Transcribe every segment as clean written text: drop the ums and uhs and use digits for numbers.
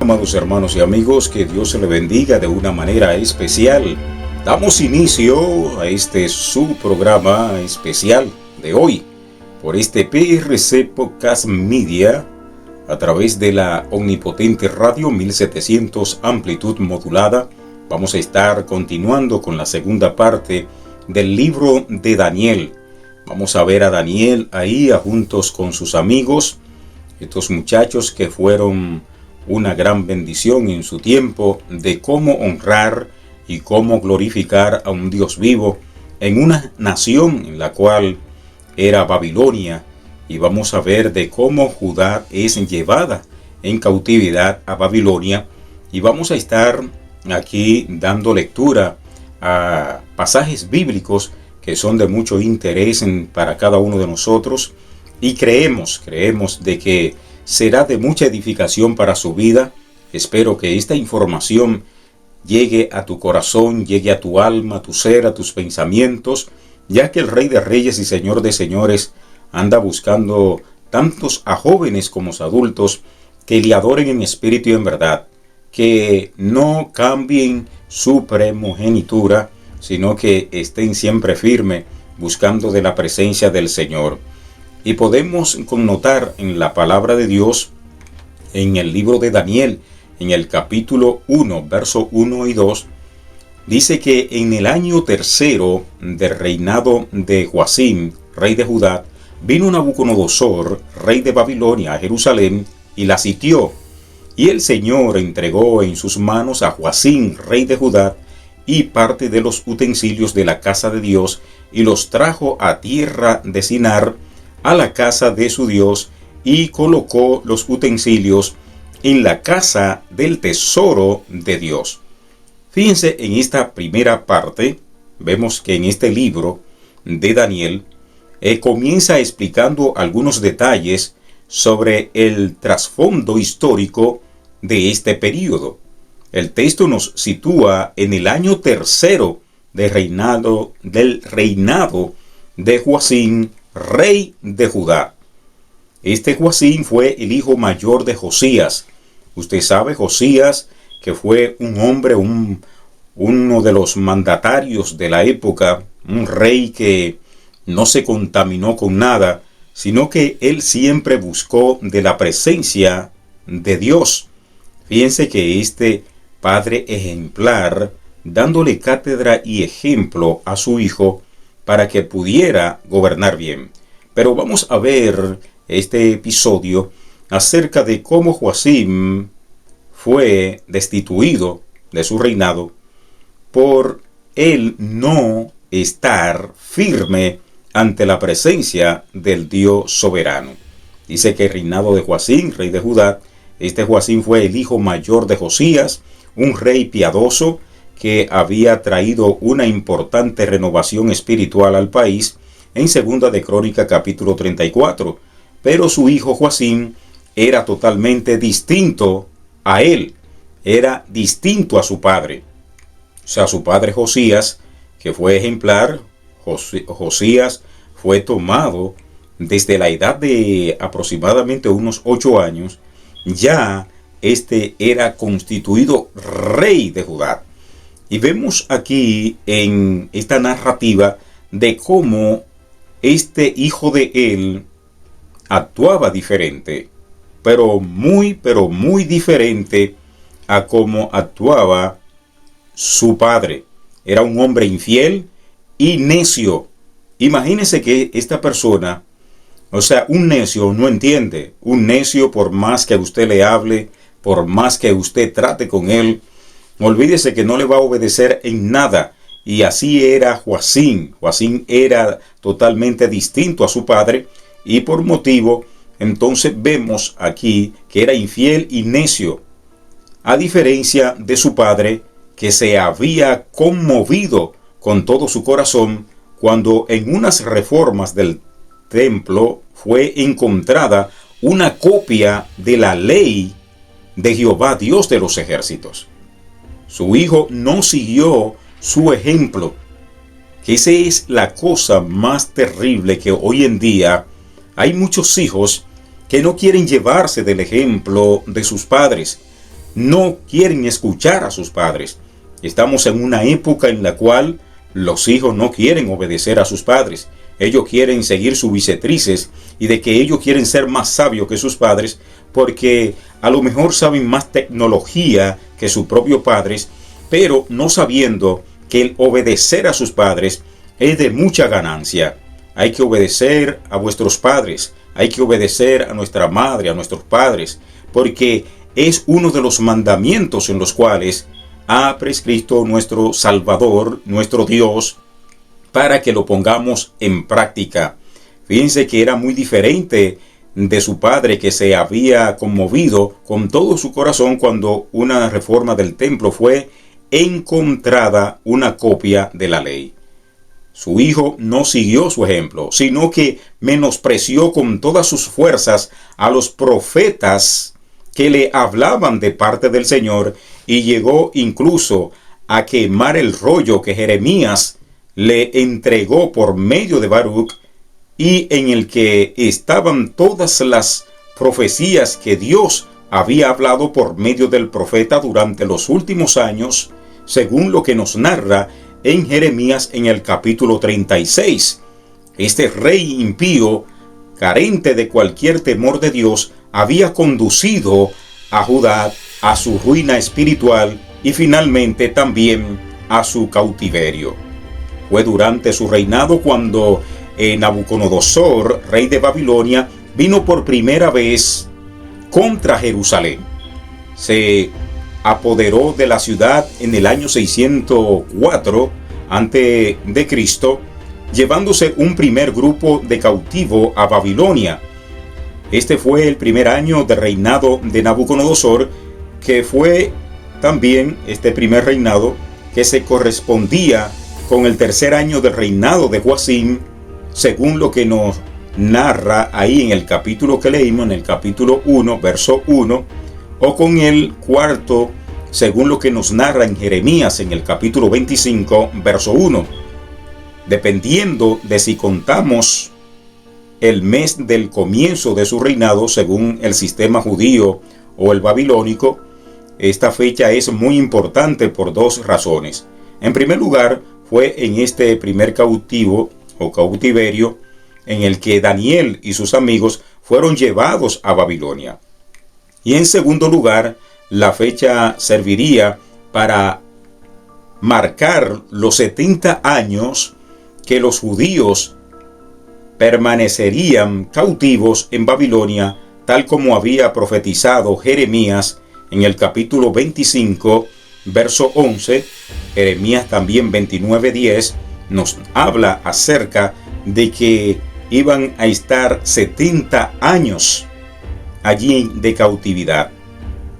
amados hermanos y amigos, que Dios se le bendiga de una manera especial. Damos inicio a este su programa especial de hoy por este PRC Podcast Media a través de la omnipotente radio 1700 amplitud modulada. Vamos a estar continuando con la segunda parte del libro de Daniel. Vamos a ver a Daniel ahí juntos con sus amigos, estos muchachos que fueron una gran bendición en su tiempo, de cómo honrar y cómo glorificar a un Dios vivo en una nación en la cual era Babilonia. Y vamos a ver de cómo Judá es llevada en cautividad a Babilonia. Y vamos a estar aquí dando lectura a pasajes bíblicos que son de mucho interés para cada uno de nosotros. Y creemos de que será de mucha edificación para su vida. Espero que esta información llegue a tu corazón, llegue a tu alma, a tu ser, a tus pensamientos, ya que el Rey de Reyes y Señor de Señores anda buscando tantos a jóvenes como a adultos que le adoren en espíritu y en verdad, que no cambien su primogenitura, sino que estén siempre firmes buscando de la presencia del Señor. Y podemos connotar en la palabra de Dios, en el libro de Daniel, en el capítulo 1, verso 1 y 2, dice que en el año tercero del reinado de Joacim, rey de Judá, vino Nabucodonosor, rey de Babilonia, a Jerusalén, y la sitió. Y el Señor entregó en sus manos a Joacim, rey de Judá, y parte de los utensilios de la casa de Dios, y los trajo a tierra de Sinar, a la casa de su Dios, y colocó los utensilios en la casa del tesoro de Dios. Fíjense, en esta primera parte, vemos que en este libro de Daniel, comienza explicando algunos detalles sobre el trasfondo histórico de este período. El texto nos sitúa en el año tercero del reinado de Joacim, rey de Judá. Este Joacim fue el hijo mayor de Josías. Usted sabe, Josías, que fue un hombre, uno de los mandatarios de la época, un rey que no se contaminó con nada, sino que él siempre buscó de la presencia de Dios. Fíjense que este padre ejemplar, dándole cátedra y ejemplo a su hijo para que pudiera gobernar bien. Pero vamos a ver este episodio acerca de cómo Joacim fue destituido de su reinado por él no estar firme ante la presencia del Dios soberano. Dice que el reinado de Joacim, rey de Judá, este Joacim fue el hijo mayor de Josías, un rey piadoso que había traído una importante renovación espiritual al país en Segunda de Crónica capítulo 34. Pero su hijo Joacim era totalmente distinto a él, era distinto a su padre. O sea, su padre Josías, que fue ejemplar, Josías fue tomado desde la edad de aproximadamente unos 8 años, ya este era constituido rey de Judá. Y vemos aquí en esta narrativa de cómo este hijo de él actuaba diferente, pero muy diferente a cómo actuaba su padre. Era un hombre infiel y necio. Imagínese que esta persona, o sea, un necio no entiende. Un necio, por más que usted le hable, por más que usted trate con él, olvídese que no le va a obedecer en nada. Y así era Joacim. Joacim era totalmente distinto a su padre, y por motivo, entonces vemos aquí que era infiel y necio, a diferencia de su padre, que se había conmovido con todo su corazón cuando en unas reformas del templo fue encontrada una copia de la ley de Jehová, Dios de los ejércitos. Su hijo no siguió su ejemplo, que esa es la cosa más terrible, que hoy en día hay muchos hijos que no quieren llevarse del ejemplo de sus padres, no quieren escuchar a sus padres. Estamos en una época en la cual los hijos no quieren obedecer a sus padres. Ellos quieren seguir sus bicetrices y de que ellos quieren ser más sabios que sus padres porque a lo mejor saben más tecnología que sus propios padres, pero no sabiendo que el obedecer a sus padres es de mucha ganancia. Hay que obedecer a vuestros padres, hay que obedecer a nuestra madre, a nuestros padres, porque es uno de los mandamientos en los cuales ha prescrito nuestro Salvador, nuestro Dios, para que lo pongamos en práctica. Fíjense que era muy diferente de su padre, que se había conmovido con todo su corazón cuando una reforma del templo fue encontrada una copia de la ley. Su hijo no siguió su ejemplo, sino que menospreció con todas sus fuerzas a los profetas que le hablaban de parte del Señor, y llegó incluso a quemar el rollo que Jeremías le entregó por medio de Baruch, y en el que estaban todas las profecías que Dios había hablado por medio del profeta durante los últimos años, según lo que nos narra en Jeremías en el capítulo 36. Este rey impío, carente de cualquier temor de Dios, había conducido a Judá a su ruina espiritual y finalmente también a su cautiverio. Fue durante su reinado cuando Nabucodonosor, rey de Babilonia, vino por primera vez contra Jerusalén. Se apoderó de la ciudad en el año 604 a.C., llevándose un primer grupo de cautivo a Babilonia. Este fue el primer año de reinado de Nabucodonosor, que fue también este primer reinado que se correspondía con el tercer año del reinado de Joacim, según lo que nos narra ahí en el capítulo que leímos, en el capítulo 1, verso 1, o con el cuarto, según lo que nos narra en Jeremías en el capítulo 25, verso 1. Dependiendo de si contamos el mes del comienzo de su reinado, según el sistema judío o el babilónico, esta fecha es muy importante por dos razones. En primer lugar, fue en este primer cautivo o cautiverio en el que Daniel y sus amigos fueron llevados a Babilonia. Y en segundo lugar, la fecha serviría para marcar los 70 años que los judíos permanecerían cautivos en Babilonia, tal como había profetizado Jeremías en el capítulo 25, verso 11. Jeremías también 29:10 nos habla acerca de que iban a estar 70 años allí de cautividad.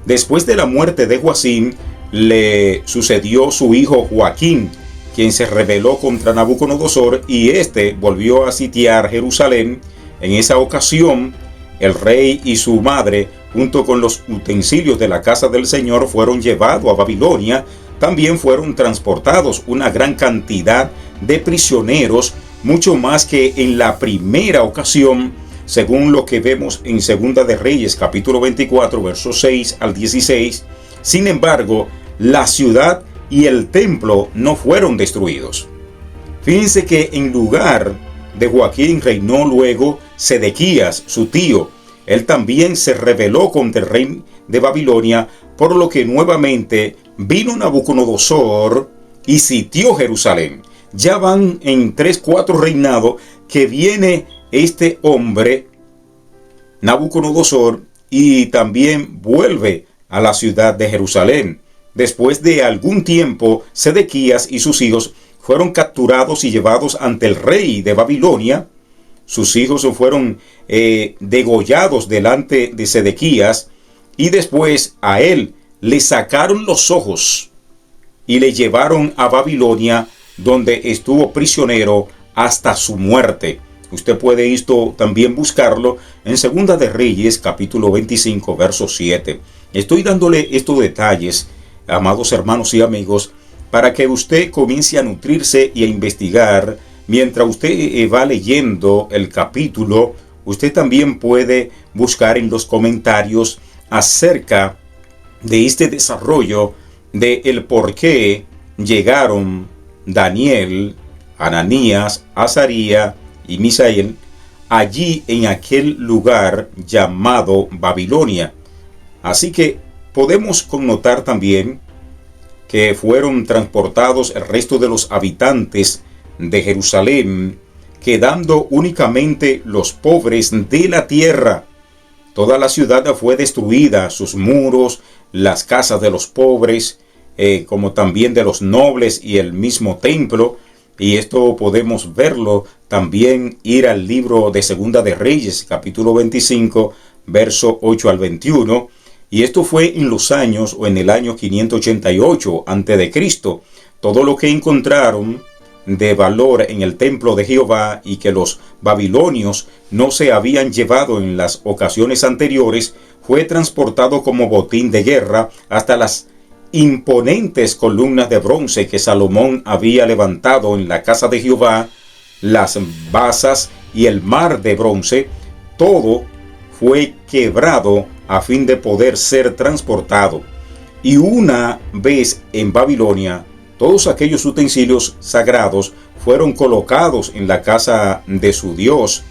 Después de la muerte de Joacim, le sucedió su hijo Joaquín, quien se rebeló contra Nabucodonosor, y éste volvió a sitiar Jerusalén. En esa ocasión, el rey y su madre, junto con los utensilios de la casa del Señor, fueron llevados a Babilonia. También fueron transportados una gran cantidad de prisioneros, mucho más que en la primera ocasión, según lo que vemos en Segunda de Reyes, capítulo 24, versos 6 al 16. Sin embargo, la ciudad y el templo no fueron destruidos. Fíjense que en lugar de Joaquín reinó luego Sedequías, su tío. Él también se rebeló contra el rey de Babilonia, por lo que nuevamente vino Nabucodonosor y sitió Jerusalén. Ya van en 3-4 reinados que viene este hombre, Nabucodonosor, y también vuelve a la ciudad de Jerusalén. Después de algún tiempo, Sedequías y sus hijos fueron capturados y llevados ante el rey de Babilonia. Sus hijos fueron degollados delante de Sedequías, y después a él le sacaron los ojos y le llevaron a Babilonia, donde estuvo prisionero hasta su muerte. Usted puede esto también buscarlo en Segunda de Reyes, capítulo 25, verso 7. Estoy dándole estos detalles, amados hermanos y amigos, para que usted comience a nutrirse y a investigar. Mientras usted va leyendo el capítulo, usted también puede buscar en los comentarios acerca de este desarrollo de el por qué llegaron Daniel, Ananías, Azarías y Misael allí en aquel lugar llamado Babilonia. Así que podemos connotar también que fueron transportados el resto de los habitantes de Jerusalén, quedando únicamente los pobres de la tierra. Toda la ciudad fue destruida, sus muros, las casas de los pobres, como también de los nobles y el mismo templo. Y esto podemos verlo también ir al libro de Segunda de Reyes, capítulo 25, verso 8 al 21. Y esto fue en los años o en el año 588 a.C. Todo lo que encontraron de valor en el templo de Jehová y que los babilonios no se habían llevado en las ocasiones anteriores fue transportado como botín de guerra hasta las imponentes columnas de bronce que Salomón había levantado en la casa de Jehová, las basas y el mar de bronce. Todo fue quebrado a fin de poder ser transportado. Y una vez en Babilonia, todos aquellos utensilios sagrados fueron colocados en la casa de su Dios,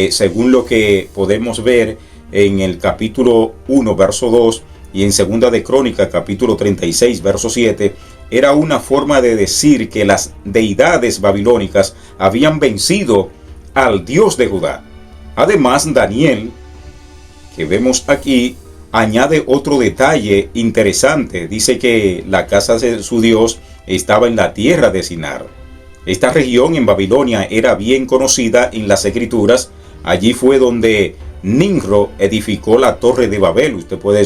según lo que podemos ver en el capítulo 1, verso 2, y en Segunda de Crónicas, capítulo 36, verso 7, era una forma de decir que las deidades babilónicas habían vencido al Dios de Judá. Además, Daniel, que vemos aquí, añade otro detalle interesante. Dice que la casa de su Dios estaba en la tierra de Sinar. Esta región en Babilonia era bien conocida en las escrituras. Allí fue donde Nimrod edificó la torre de Babel. Usted puede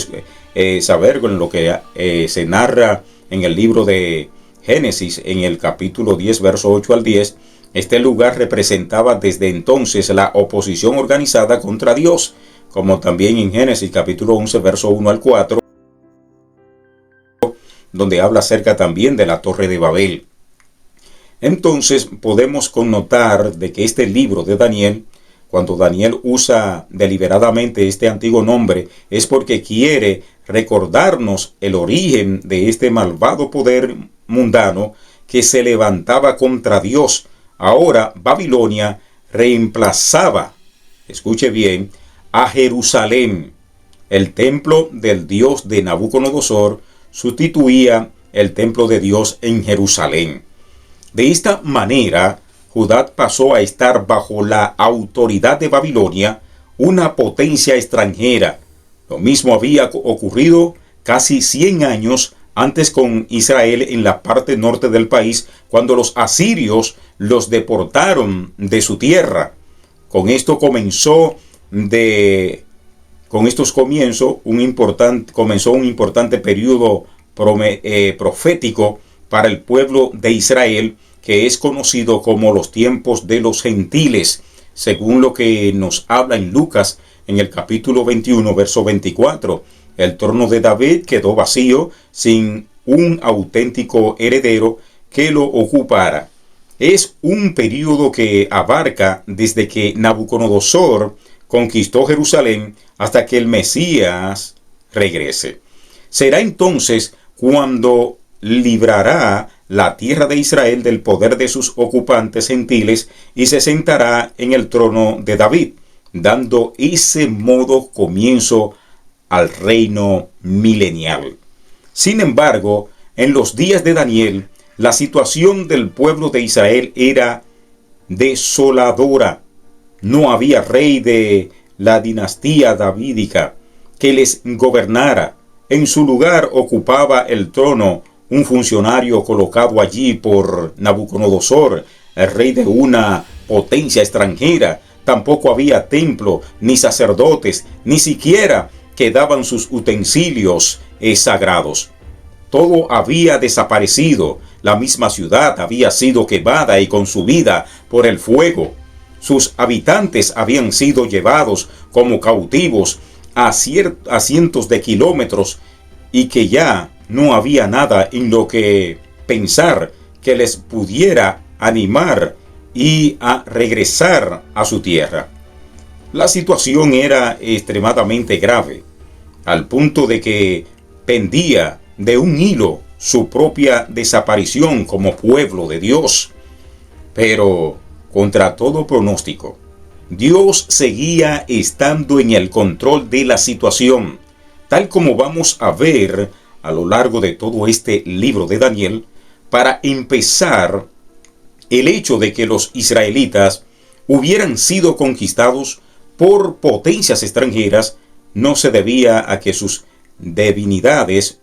saber con lo que se narra en el libro de Génesis, en el capítulo 10, verso 8 al 10. Este lugar representaba desde entonces la oposición organizada contra Dios, como también en Génesis capítulo 11, verso 1 al 4, donde habla acerca también de la torre de Babel. Entonces podemos connotar de que este libro de Daniel, cuando Daniel usa deliberadamente este antiguo nombre, es porque quiere recordarnos el origen de este malvado poder mundano que se levantaba contra Dios. Ahora Babilonia reemplazaba, escuche bien, a Jerusalén. El templo del Dios de Nabucodonosor sustituía el templo de Dios en Jerusalén. De esta manera, Judá pasó a estar bajo la autoridad de Babilonia, una potencia extranjera. Lo mismo había ocurrido casi 100 años antes con Israel en la parte norte del país, cuando los asirios los deportaron de su tierra. Con estos comienzos comenzó un importante periodo profético para el pueblo de Israel, que es conocido como los tiempos de los gentiles, según lo que nos habla en Lucas en el capítulo 21, verso 24. El trono de David quedó vacío sin un auténtico heredero que lo ocupara. Es un periodo que abarca desde que Nabucodonosor conquistó Jerusalén hasta que el Mesías regrese. Será entonces cuando librará la tierra de Israel del poder de sus ocupantes gentiles y se sentará en el trono de David, dando ese modo comienzo al reino milenial. Sin embargo, en los días de Daniel, la situación del pueblo de Israel era desoladora. No había rey de la dinastía davídica que les gobernara. En su lugar ocupaba el trono un funcionario colocado allí por Nabucodonosor, el rey de una potencia extranjera. Tampoco había templo, ni sacerdotes, ni siquiera quedaban sus utensilios sagrados. Todo había desaparecido. La misma ciudad había sido quemada y consumida por el fuego. Sus habitantes habían sido llevados como cautivos a cientos de kilómetros, y que ya no había nada en lo que pensar que les pudiera animar y a regresar a su tierra. La situación era extremadamente grave, al punto de que pendía de un hilo su propia desaparición como pueblo de Dios. Pero, contra todo pronóstico, Dios seguía estando en el control de la situación, tal como vamos a ver a lo largo de todo este libro de Daniel. Para empezar, el hecho de que los israelitas hubieran sido conquistados por potencias extranjeras no se debía a que sus divinidades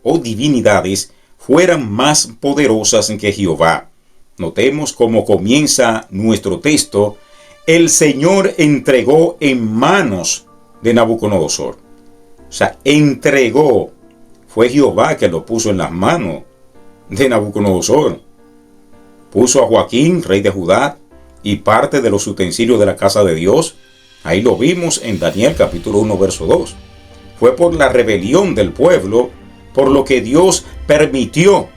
fueran más poderosas que Jehová. Notemos cómo comienza nuestro texto: el Señor entregó en manos de Nabucodonosor. O sea, entregó. Fue Jehová que lo puso en las manos de Nabucodonosor. Puso a Joaquín, rey de Judá, y parte de los utensilios de la casa de Dios. Ahí lo vimos en Daniel capítulo 1, verso 2. Fue por la rebelión del pueblo, por lo que Dios permitió,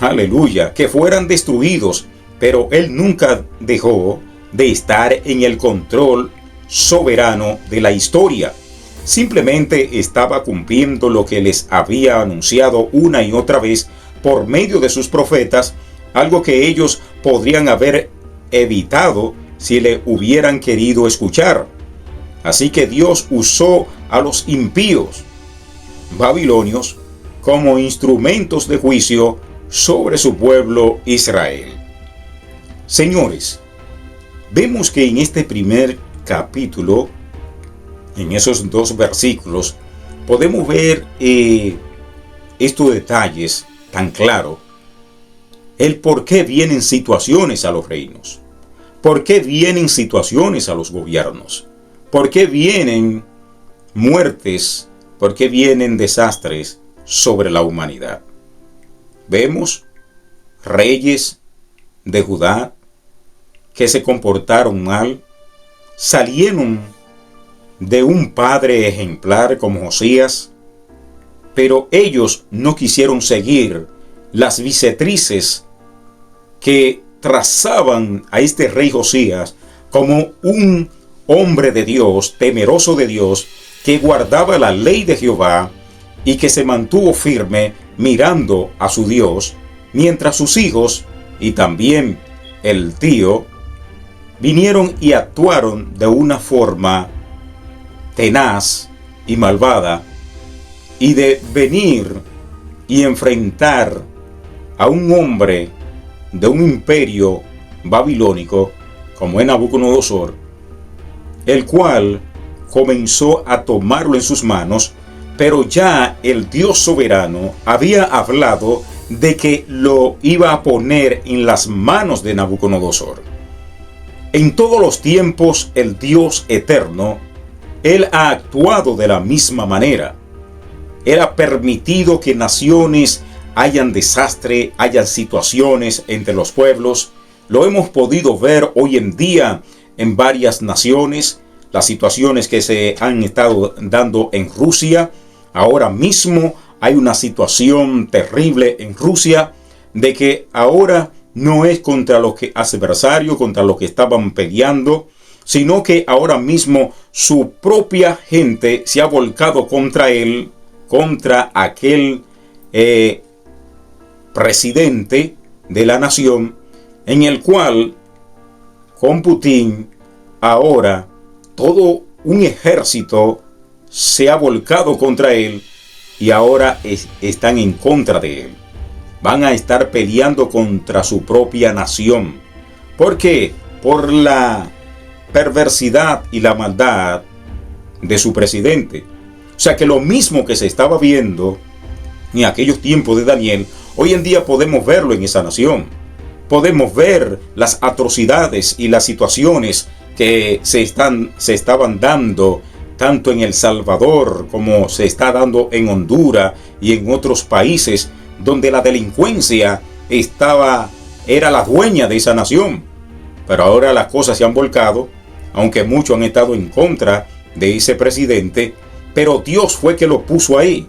aleluya, que fueran destruidos, pero Él nunca dejó de estar en el control soberano de la historia. Simplemente estaba cumpliendo lo que les había anunciado una y otra vez por medio de sus profetas, algo que ellos podrían haber evitado si le hubieran querido escuchar. Así que Dios usó a los impíos babilonios como instrumentos de juicio sobre su pueblo Israel. Señores, vemos que en este primer capítulo, en esos 2 versículos, podemos ver estos detalles tan claros. El por qué vienen situaciones a los reinos. ¿Por qué vienen situaciones a los gobiernos? ¿Por qué vienen muertes? ¿Por qué vienen desastres sobre la humanidad? Vemos reyes de Judá que se comportaron mal, salieron de un padre ejemplar como Josías, pero ellos no quisieron seguir las directrices que trazaban a este rey Josías como un hombre de Dios, temeroso de Dios, que guardaba la ley de Jehová y que se mantuvo firme mirando a su Dios, mientras sus hijos y también el tío vinieron y actuaron de una forma tenaz y malvada, y de venir y enfrentar a un hombre de un imperio babilónico como es Nabucodonosor, el cual comenzó a tomarlo en sus manos, pero ya el Dios soberano había hablado de que lo iba a poner en las manos de Nabucodonosor. En todos los tiempos el Dios eterno, Él ha actuado de la misma manera. Él ha permitido que naciones hayan desastre, hayan situaciones entre los pueblos. Lo hemos podido ver hoy en día en varias naciones, las situaciones que se han estado dando en Rusia. Ahora mismo hay una situación terrible en Rusia de que ahora no es contra los adversarios, contra los que estaban peleando, sino que ahora mismo su propia gente se ha volcado contra él, contra aquel presidente de la nación, en el cual con Putin ahora todo un ejército se ha volcado contra él y ahora están en contra de él. Van a estar peleando contra su propia nación. ¿Por qué? Por la perversidad y la maldad de su presidente. O sea que lo mismo que se estaba viendo en aquellos tiempos de Daniel, hoy en día podemos verlo en esa nación. Podemos ver las atrocidades y las situaciones que se estaban dando tanto en El Salvador como se está dando en Honduras y en otros países donde la delincuencia era la dueña de esa nación. Pero ahora las cosas se han volcado, aunque muchos han estado en contra de ese presidente, pero Dios fue que lo puso ahí.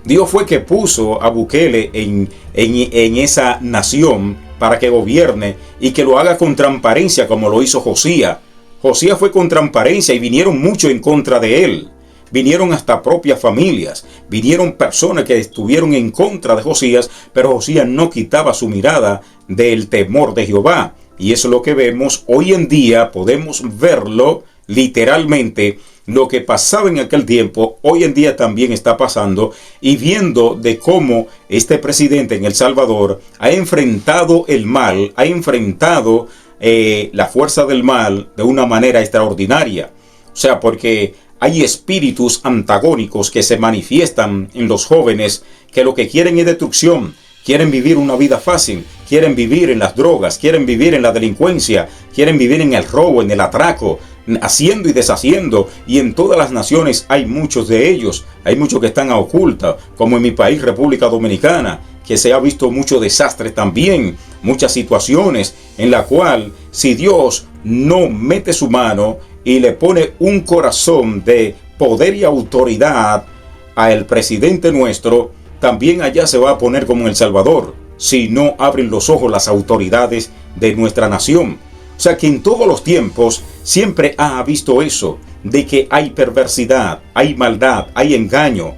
Dios fue que puso a Bukele en esa nación para que gobierne y que lo haga con transparencia como lo hizo Josías. Josías fue con transparencia y vinieron muchos en contra de él. vinieron hasta propias familias, vinieron personas que estuvieron en contra de Josías, pero Josías no quitaba su mirada del temor de Jehová. Y eso es lo que vemos hoy en día, podemos verlo literalmente. Lo que pasaba en aquel tiempo, hoy en día también está pasando, y viendo de cómo este presidente en El Salvador ha enfrentado el mal, ha enfrentado la fuerza del mal de una manera extraordinaria. O sea, porque hay espíritus antagónicos que se manifiestan en los jóvenes que lo que quieren es destrucción. Quieren vivir una vida fácil, quieren vivir en las drogas, quieren vivir en la delincuencia, quieren vivir en el robo, en el atraco, haciendo y deshaciendo. Y en todas las naciones hay muchos de ellos, hay muchos que están a oculta, como en mi país, República Dominicana, que se ha visto mucho desastre también, muchas situaciones en la cual si Dios no mete su mano y le pone un corazón de poder y autoridad al presidente nuestro, también allá se va a poner como en El Salvador, si no abren los ojos las autoridades de nuestra nación. O sea que en todos los tiempos siempre ha visto eso, de que hay perversidad, hay maldad, hay engaño.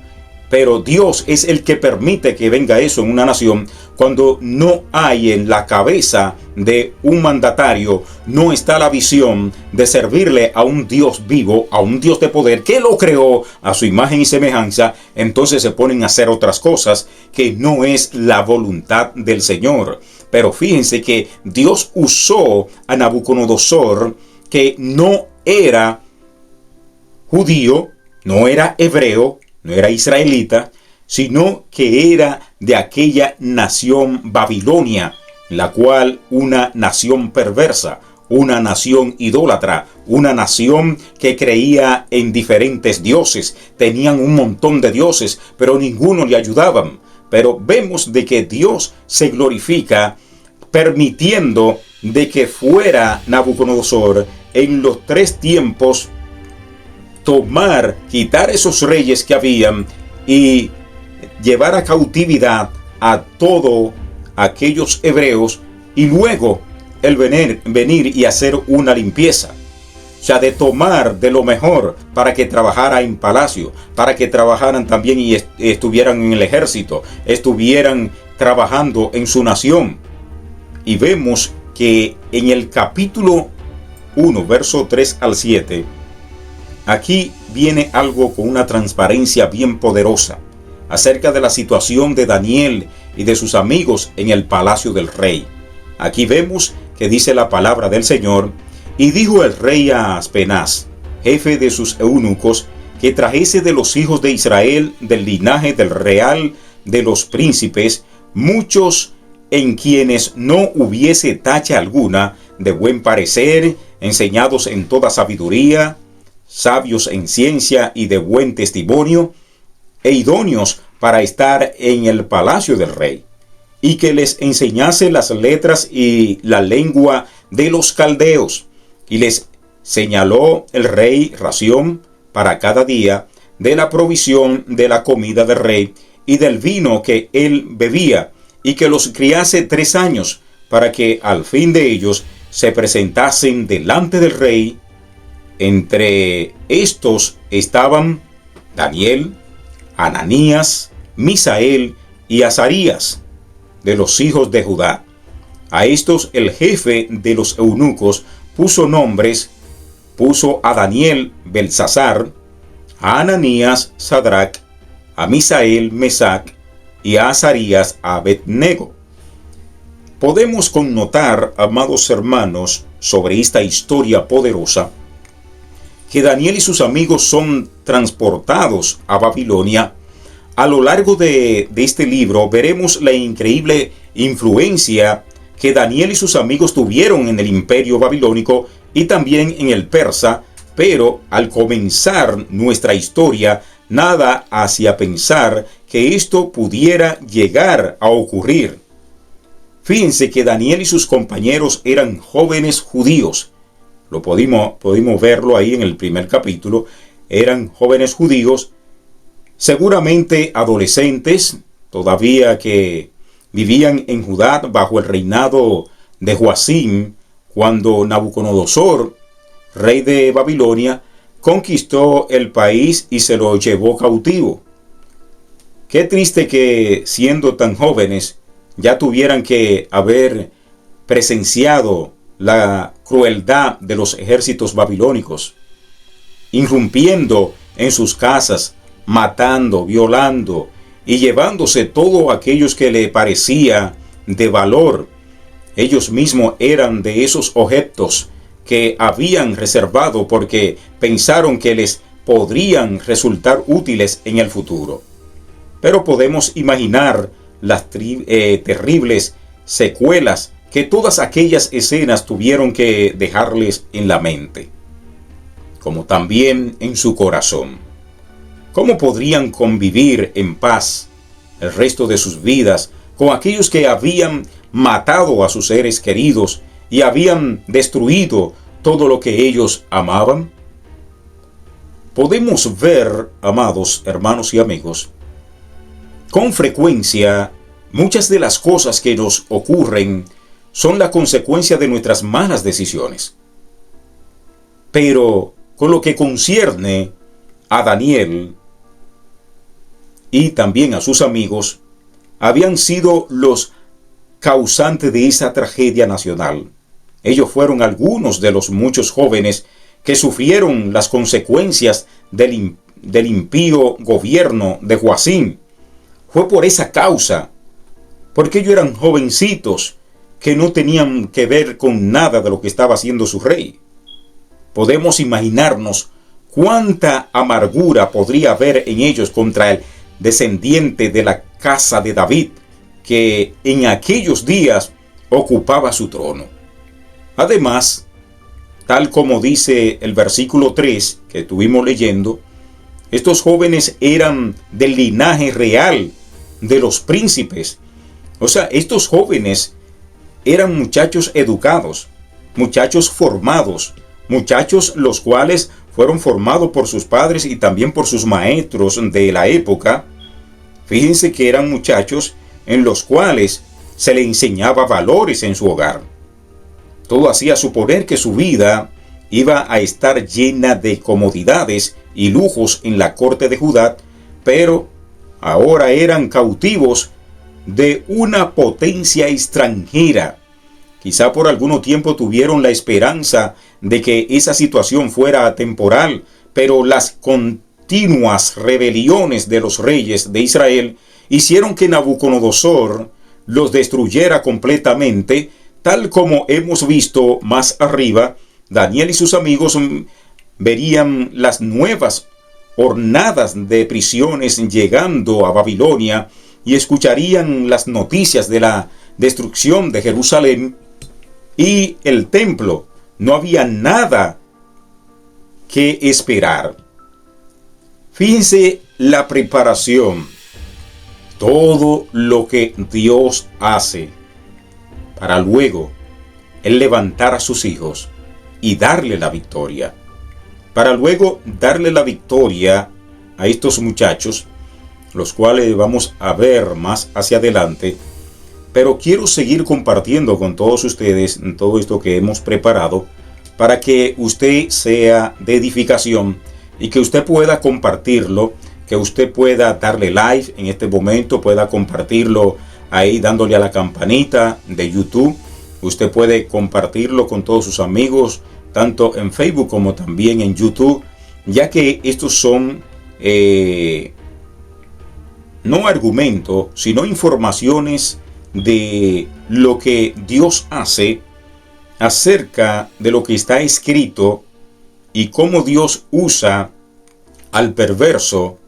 Pero Dios es el que permite que venga eso en una nación cuando no hay en la cabeza de un mandatario, no está la visión de servirle a un Dios vivo, a un Dios de poder que lo creó a su imagen y semejanza. Entonces se ponen a hacer otras cosas que no es la voluntad del Señor. Pero fíjense que Dios usó a Nabucodonosor, que no era judío, no era hebreo, no era israelita, sino que era de aquella nación Babilonia, la cual una nación perversa, una nación idólatra, una nación que creía en diferentes dioses, tenían un montón de dioses, pero ninguno le ayudaban. Pero vemos de que Dios se glorifica permitiendo de que fuera Nabucodonosor en los 3 tiempos quitar esos reyes que habían y llevar a cautividad a todos aquellos hebreos, y luego el venir y hacer una limpieza. O sea, de tomar de lo mejor para que trabajara en palacio, para que trabajaran también y estuvieran en el ejército, estuvieran trabajando en su nación. Y vemos que en el capítulo 1, verso 3 al 7, aquí viene algo con una transparencia bien poderosa acerca de la situación de Daniel y de sus amigos en el palacio del rey. Aquí vemos que dice la palabra del Señor: y dijo el rey a Aspenaz, jefe de sus eunucos, que trajese de los hijos de Israel, del linaje del real de los príncipes, muchos en quienes no hubiese tacha alguna, de buen parecer, enseñados en toda sabiduría, sabios en ciencia y de buen testimonio, e idóneos para estar en el palacio del rey, y que les enseñase las letras y la lengua de los caldeos. Y les señaló el rey ración para cada día de la provisión de la comida del rey y del vino que él bebía, y que los criase 3 años, para que al fin de ellos se presentasen delante del rey. Entre estos estaban Daniel, Ananías, Misael y Azarías, de los hijos de Judá. A estos el jefe de los eunucos puso nombres, puso a Daniel Belsasar, a Ananías Sadrac, a Misael Mesac y a Azarías Abednego. Podemos connotar, amados hermanos, sobre esta historia poderosa, que Daniel y sus amigos son transportados a Babilonia. A lo largo de este libro veremos la increíble influencia que Daniel y sus amigos tuvieron en el imperio babilónico y también en el persa, pero al comenzar nuestra historia, nada hacía pensar que esto pudiera llegar a ocurrir. Fíjense que Daniel y sus compañeros eran jóvenes judíos. Lo pudimos verlo ahí en el primer capítulo. Eran jóvenes judíos, seguramente adolescentes, todavía que vivían en Judá bajo el reinado de Joacim, cuando Nabucodonosor, rey de Babilonia, conquistó el país y se lo llevó cautivo. Qué triste que, siendo tan jóvenes, ya tuvieran que haber presenciado la crueldad de los ejércitos babilónicos, irrumpiendo en sus casas, matando, violando y llevándose todo aquellos que le parecía de valor. Ellos mismos eran de esos objetos que habían reservado porque pensaron que les podrían resultar útiles en el futuro. Pero podemos imaginar las terribles secuelas que todas aquellas escenas tuvieron que dejarles en la mente, como también en su corazón. ¿Cómo podrían convivir en paz el resto de sus vidas con aquellos que habían matado a sus seres queridos y habían destruido todo lo que ellos amaban? Podemos ver, amados hermanos y amigos, con frecuencia muchas de las cosas que nos ocurren son la consecuencia de nuestras malas decisiones. Pero con lo que concierne a Daniel y también a sus amigos, habían sido los causantes de esa tragedia nacional. Ellos fueron algunos de los muchos jóvenes que sufrieron las consecuencias del impío gobierno de Joacim. Fue por esa causa, porque ellos eran jovencitos que no tenían que ver con nada de lo que estaba haciendo su rey. Podemos imaginarnos cuánta amargura podría haber en ellos contra el descendiente de la casa de David, que en aquellos días ocupaba su trono. Además, tal como dice el versículo 3 que estuvimos leyendo, estos jóvenes eran del linaje real de los príncipes. O sea, estos jóvenes eran muchachos educados, muchachos formados, muchachos los cuales fueron formados por sus padres y también por sus maestros de la época. Fíjense que eran muchachos en los cuales se le enseñaba valores en su hogar. Todo hacía suponer que su vida iba a estar llena de comodidades y lujos en la corte de Judá, pero ahora eran cautivos de una potencia extranjera. Quizá por algún tiempo tuvieron la esperanza de que esa situación fuera temporal, pero las continuas rebeliones de los reyes de Israel hicieron que Nabucodonosor los destruyera completamente, tal como hemos visto más arriba. Daniel y sus amigos verían las nuevas hornadas de prisiones llegando a Babilonia y escucharían las noticias de la destrucción de Jerusalén y el templo. No había nada que esperar. Fíjense la preparación, todo lo que Dios hace para luego Él levantar a sus hijos y darle la victoria. Para luego darle la victoria a estos muchachos, los cuales vamos a ver más hacia adelante. Pero quiero seguir compartiendo con todos ustedes todo esto que hemos preparado para que usted sea de edificación y que usted pueda compartirlo, que usted pueda darle like en este momento, pueda compartirlo ahí dándole a la campanita de YouTube. Usted puede compartirlo con todos sus amigos, tanto en Facebook como también en YouTube, ya que estos son no argumentos, sino informaciones de lo que Dios hace acerca de lo que está escrito y cómo Dios usa al perverso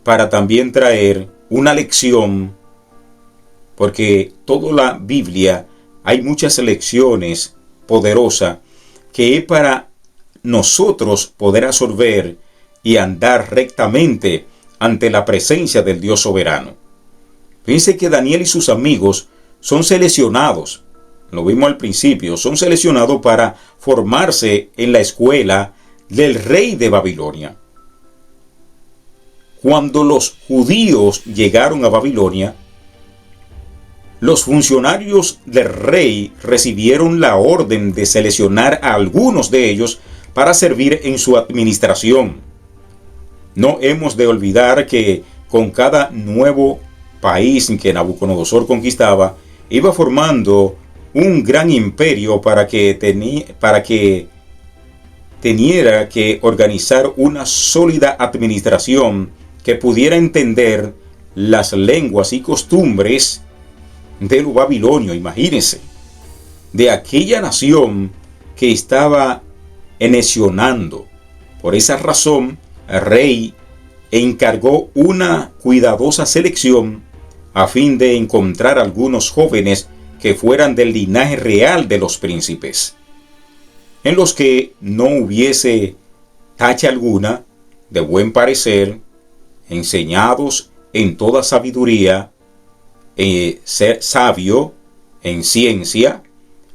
para también traer una lección, porque toda la Biblia hay muchas lecciones poderosas que es para nosotros poder absorber y andar rectamente ante la presencia del Dios soberano. Fíjense que Daniel y sus amigos son seleccionados, lo vimos al principio, son seleccionados para formarse en la escuela del rey de Babilonia. Cuando los judíos llegaron a Babilonia, los funcionarios del rey recibieron la orden de seleccionar a algunos de ellos para servir en su administración. No hemos de olvidar que con cada nuevo país que Nabucodonosor conquistaba, iba formando un gran imperio para que teniera que organizar una sólida administración que pudiera entender las lenguas y costumbres de lo babilonio. Imagínense, de aquella nación que estaba enesionando. Por esa razón, el rey encargó una cuidadosa selección a fin de encontrar algunos jóvenes que fueran del linaje real de los príncipes, en los que no hubiese tacha alguna, de buen parecer, enseñados en toda sabiduría, ser sabio en ciencia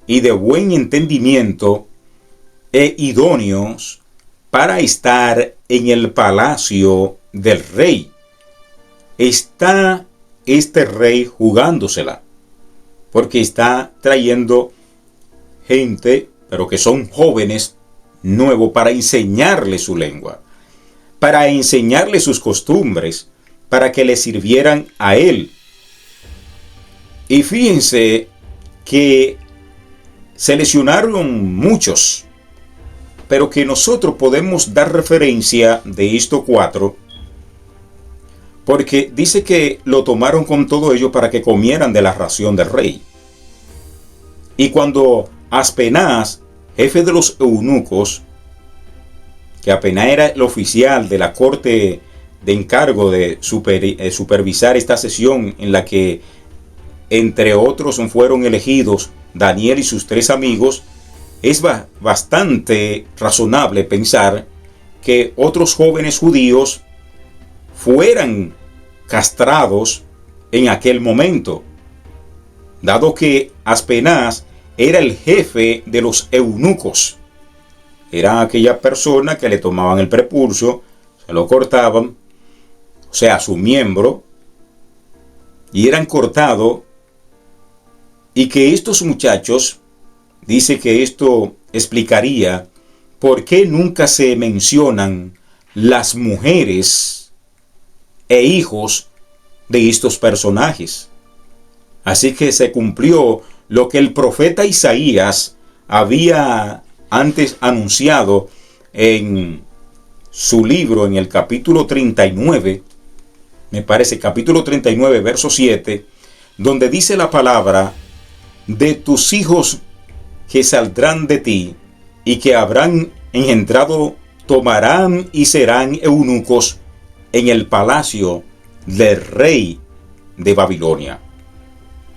y de buen entendimiento, e idóneos para estar en el palacio del rey. Está este rey jugándosela, porque está trayendo gente, pero que son jóvenes, nuevos, para enseñarle su lengua, para enseñarle sus costumbres, para que le sirvieran a él. Y fíjense que seleccionaron muchos, pero que nosotros podemos dar referencia de estos 4, porque dice que lo tomaron con todo ello para que comieran de la ración del rey. Y cuando Aspenaz, jefe de los eunucos, que apenas era el oficial de la corte de encargo de supervisar esta sesión en la que entre otros fueron elegidos Daniel y sus 3 amigos, es bastante razonable pensar que otros jóvenes judíos fueran castrados en aquel momento, dado que Aspenaz era el jefe de los eunucos. Era aquella persona que le tomaban el prepulso, se lo cortaban, o sea, su miembro, y eran cortados, y que estos muchachos, dice que esto explicaría por qué nunca se mencionan las mujeres e hijos de estos personajes. Así que se cumplió lo que el profeta Isaías había antes anunciado en su libro, en el capítulo 39, me parece, capítulo 39, verso 7, donde dice la palabra: de tus hijos que saldrán de ti y que habrán engendrado, tomarán y serán eunucos en el palacio del rey de Babilonia.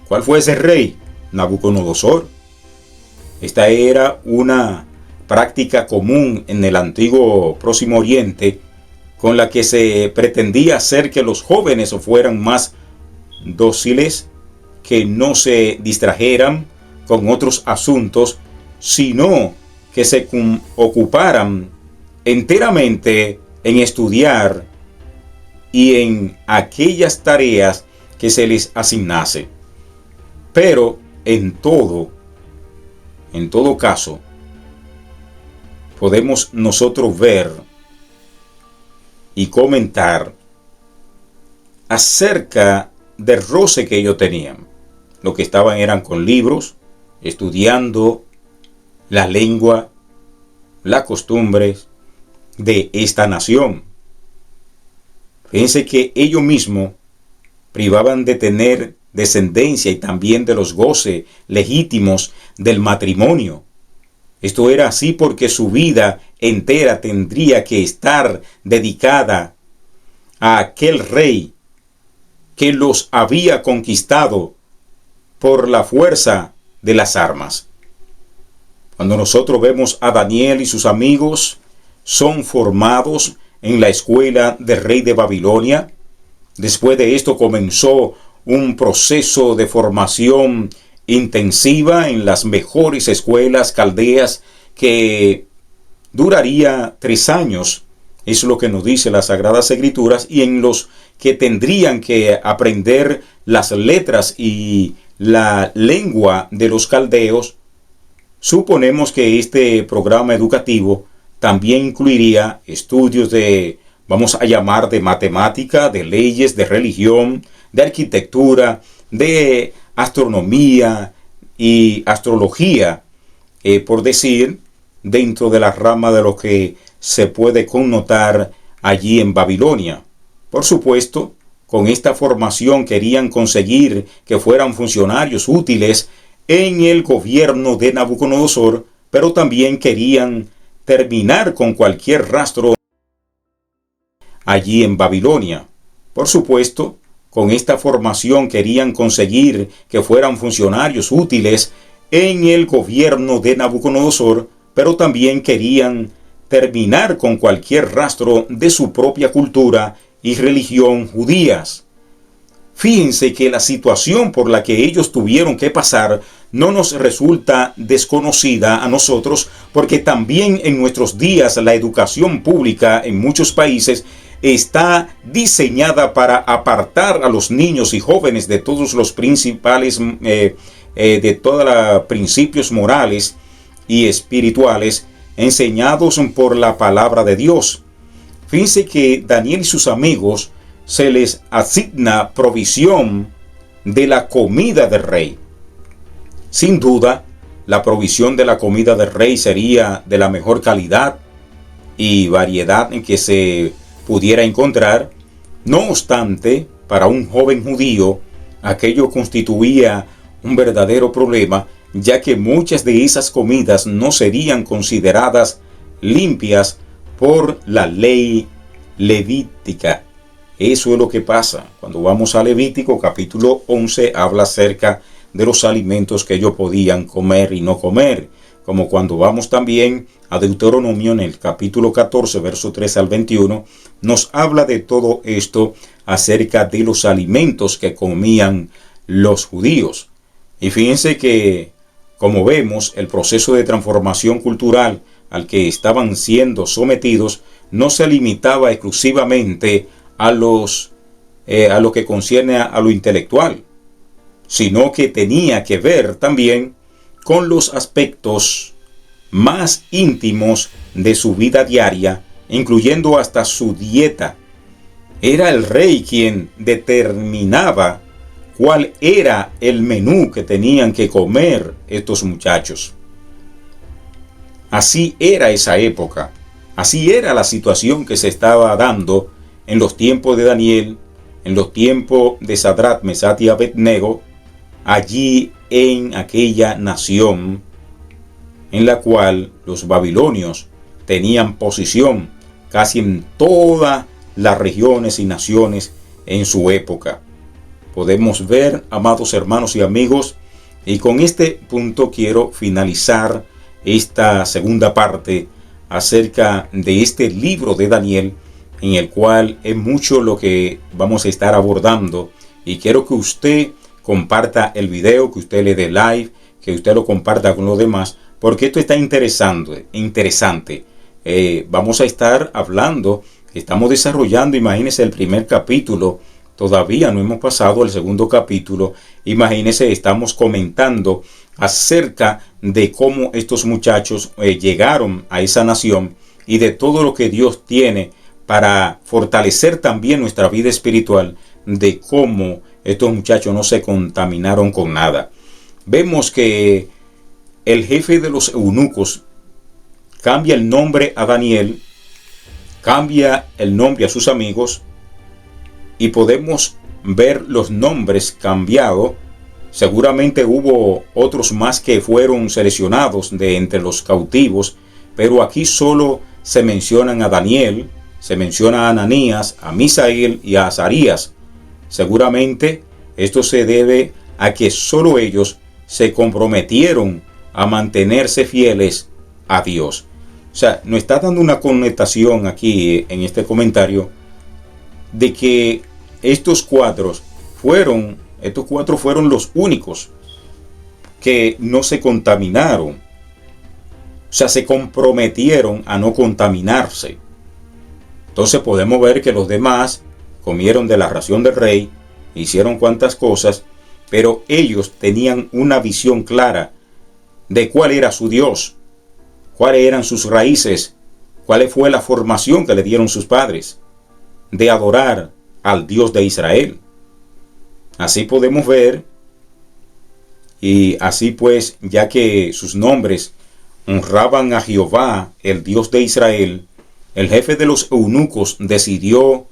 ¿Cuál fue ese rey? Nabucodonosor. Esta era una práctica común en el antiguo Próximo Oriente, con la que se pretendía hacer que los jóvenes fueran más dóciles, que no se distrajeran con otros asuntos, sino que se ocuparan enteramente en estudiar y en aquellas tareas que se les asignase. Pero en todo caso, podemos nosotros ver y comentar acerca del roce que ellos tenían. Lo que estaban eran con libros, estudiando la lengua, las costumbres de esta nación. Fíjense que ellos mismos privaban de tener descendencia y también de los goces legítimos del matrimonio. Esto era así porque su vida entera tendría que estar dedicada a aquel rey que los había conquistado por la fuerza de las armas. Cuando nosotros vemos a Daniel y sus amigos, son formados en la escuela del rey de Babilonia. Después de esto comenzó un proceso de formación intensiva en las mejores escuelas caldeas que duraría 3 años. Es lo que nos dice las Sagradas Escrituras, y en los que tendrían que aprender las letras y la lengua de los caldeos. Suponemos que este programa educativo también incluiría estudios de, vamos a llamar, de matemática, de leyes, de religión, de arquitectura, de astronomía y astrología, por decir, dentro de la rama de lo que se puede connotar allí en Babilonia. Por supuesto, con esta formación querían conseguir que fueran funcionarios útiles en el gobierno de Nabucodonosor, pero también querían terminar con cualquier rastro allí en Babilonia. Por supuesto, con esta formación querían conseguir que fueran funcionarios útiles en el gobierno de Nabucodonosor, pero también querían terminar con cualquier rastro de su propia cultura y religión judías. Fíjense que la situación por la que ellos tuvieron que pasar no nos resulta desconocida a nosotros, porque también en nuestros días la educación pública en muchos países está diseñada para apartar a los niños y jóvenes de todos los principales, de todos los principios morales y espirituales enseñados por la palabra de Dios. Fíjense que Daniel y sus amigos se les asigna provisión de la comida del rey. Sin duda, la provisión de la comida del rey sería de la mejor calidad y variedad en que se pudiera encontrar. No obstante, para un joven judío, aquello constituía un verdadero problema, ya que muchas de esas comidas no serían consideradas limpias por la ley levítica. Eso es lo que pasa. Cuando vamos a Levítico capítulo 11, habla acerca de los alimentos que ellos podían comer y no comer. Como cuando vamos también a Deuteronomio en el capítulo 14, verso 13 al 21, nos habla de todo esto acerca de los alimentos que comían los judíos. Y fíjense que, como vemos, el proceso de transformación cultural al que estaban siendo sometidos no se limitaba exclusivamente a lo que concierne a lo intelectual, sino que tenía que ver también con los aspectos más íntimos de su vida diaria, incluyendo hasta su dieta. Era el rey quien determinaba cuál era el menú que tenían que comer estos muchachos. Así era esa época, así era la situación que se estaba dando en los tiempos de Daniel, en los tiempos de Sadrat, Mesach y Abednego, allí en aquella nación en la cual los babilonios tenían posición casi en todas las regiones y naciones en su época. Podemos ver, amados hermanos y amigos, y con este punto quiero finalizar esta segunda parte acerca de este libro de Daniel, en el cual es mucho lo que vamos a estar abordando, y quiero que usted comparta el video, que usted le dé like, que usted lo comparta con los demás, porque esto está interesante. Vamos a estar hablando, estamos desarrollando, imagínense, el primer capítulo, todavía no hemos pasado el segundo capítulo. Imagínense, estamos comentando acerca de cómo estos muchachos llegaron a esa nación y de todo lo que Dios tiene para fortalecer también nuestra vida espiritual, de cómo estos muchachos no se contaminaron con nada. Vemos que el jefe de los eunucos cambia el nombre a Daniel, cambia el nombre a sus amigos, y podemos ver los nombres cambiados. Seguramente hubo otros más que fueron seleccionados de entre los cautivos, pero aquí solo se mencionan a Daniel, se menciona a Ananías, a Misael y a Azarías. Seguramente esto se debe a que solo ellos se comprometieron a mantenerse fieles a Dios. O sea, nos está dando una connotación aquí en este comentario de que estos cuatro fueron los únicos que no se contaminaron. O sea, se comprometieron a no contaminarse. Entonces podemos ver que los demás comieron de la ración del rey, hicieron cuantas cosas, pero ellos tenían una visión clara de cuál era su Dios, cuáles eran sus raíces, ¿Cuál fue la formación que le dieron sus padres? De adorar al Dios de Israel. Así podemos ver, y así pues, ya que sus nombres honraban a Jehová, el Dios de Israel, el jefe de los eunucos decidió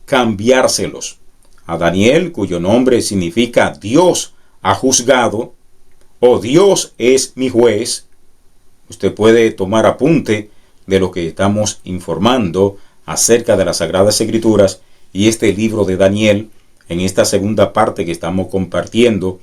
cambiárselos a Daniel, cuyo nombre significa Dios ha juzgado, o Dios es mi juez. Usted puede tomar apunte de lo que estamos informando acerca de las Sagradas Escrituras y este libro de Daniel en esta segunda parte que estamos compartiendo.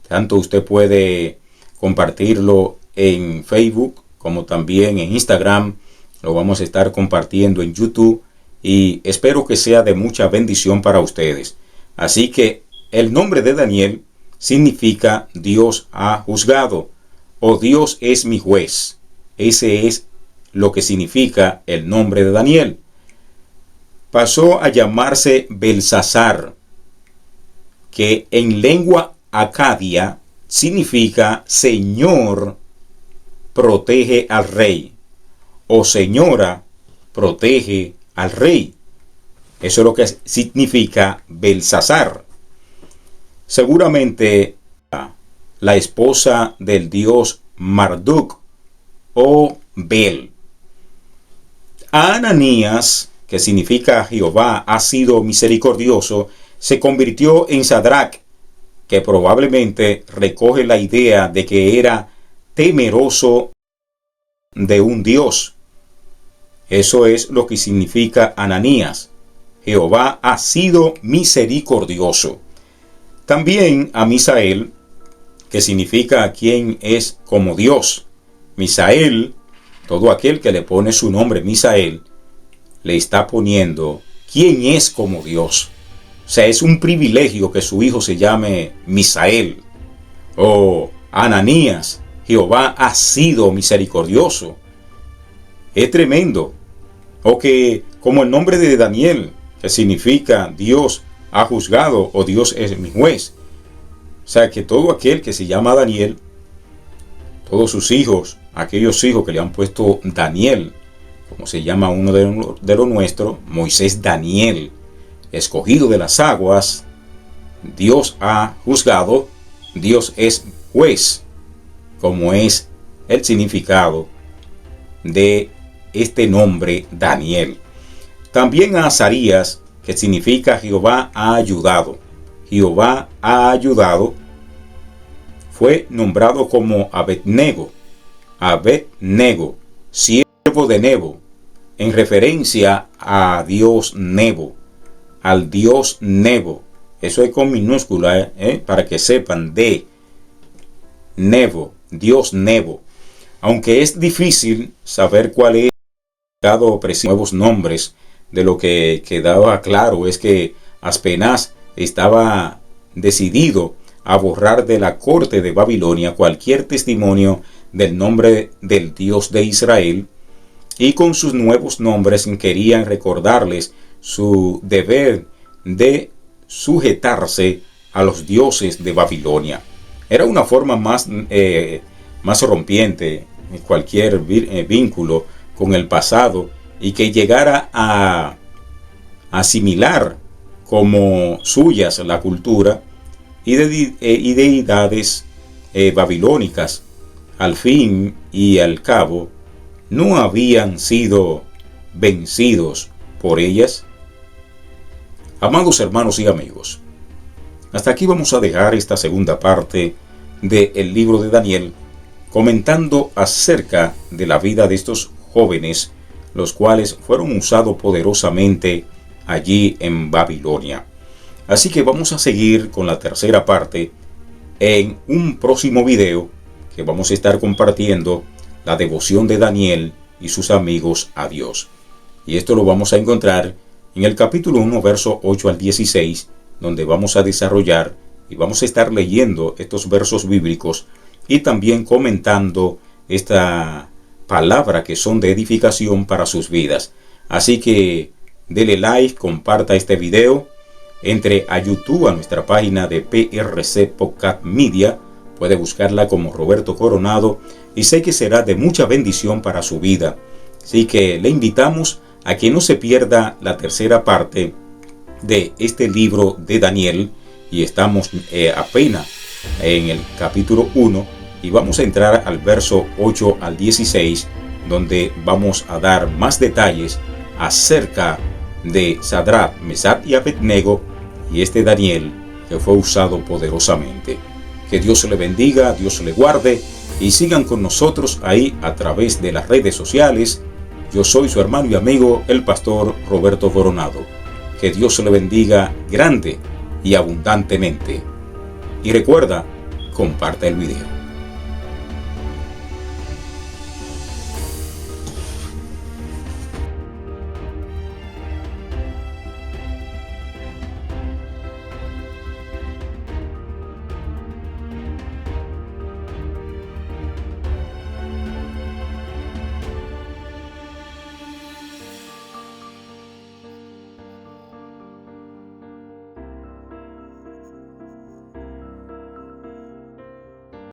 Tanto usted puede compartirlo en Facebook como también en Instagram. Lo vamos a estar compartiendo en YouTube y espero que sea de mucha bendición para ustedes. Así que el nombre de Daniel significa Dios ha juzgado o Dios es mi juez. Ese es lo que significa el nombre de Daniel. Pasó a llamarse Belsasar, que en lengua acadia significa Señor protege al rey o Señora protege al rey. Eso es lo que significa Belsasar. Seguramente la esposa del dios Marduk o Bel. Ananías, que significa Jehová ha sido misericordioso, se convirtió en Sadrach, que probablemente recoge la idea de que era temeroso de un Dios. Eso es lo que significa Ananías. Jehová ha sido misericordioso. También a Misael, que significa quien es como Dios. Misael, todo aquel que le pone su nombre Misael, le está poniendo quién es como Dios. O sea, es un privilegio que su hijo se llame Misael. O Ananías, Jehová ha sido misericordioso. Es tremendo. O que como el nombre de Daniel, que significa Dios ha juzgado o Dios es mi juez. O sea, que todo aquel que se llama Daniel, todos sus hijos, aquellos hijos que le han puesto Daniel, como se llama uno de los nuestros, Moisés Daniel, escogido de las aguas, Dios ha juzgado, Dios es juez, como es el significado de este nombre Daniel. También a Azarías, que significa Jehová ha ayudado. Jehová ha ayudado, fue nombrado como Abednego, siervo de Nebo, en referencia a Dios Nebo, al Dios Nebo. Eso es con minúscula, para que sepan, de Nebo, Dios Nebo. Aunque es difícil saber cuál es cada nuevos nombres, de lo que quedaba claro es que Aspenaz estaba decidido a borrar de la corte de Babilonia cualquier testimonio del nombre del Dios de Israel, y con sus nuevos nombres querían recordarles su deber de sujetarse a los dioses de Babilonia. Era una forma más rompiente cualquier vínculo con el pasado y que llegara a asimilar como suyas la cultura y deidades babilónicas. Al fin y al cabo, no habían sido vencidos por ellas. Amados hermanos y amigos, hasta aquí vamos a dejar esta segunda parte del libro de Daniel, comentando acerca de la vida de estos jóvenes, los cuales fueron usados poderosamente allí en Babilonia. Así que vamos a seguir con la tercera parte en un próximo video, que vamos a estar compartiendo la devoción de Daniel y sus amigos a Dios. Y esto lo vamos a encontrar en el capítulo 1, verso 8 al 16, donde vamos a desarrollar y vamos a estar leyendo estos versos bíblicos y también comentando esta palabra que son de edificación para sus vidas. Así que dele like, comparta este video, entre a YouTube, a nuestra página de PRC Podcast Media, puede buscarla como Roberto Coronado y sé que será de mucha bendición para su vida. Así que le invitamos a que no se pierda la tercera parte de este libro de Daniel, y estamos apenas en el capítulo 1 y vamos a entrar al verso 8 al 16, donde vamos a dar más detalles acerca de Sadrach, Mesach y Abednego y este Daniel que fue usado poderosamente. Que Dios le bendiga, Dios le guarde, y sigan con nosotros ahí a través de las redes sociales. Yo soy su hermano y amigo, el pastor Roberto Coronado. Que Dios le bendiga grande y abundantemente. Y recuerda, comparte el video.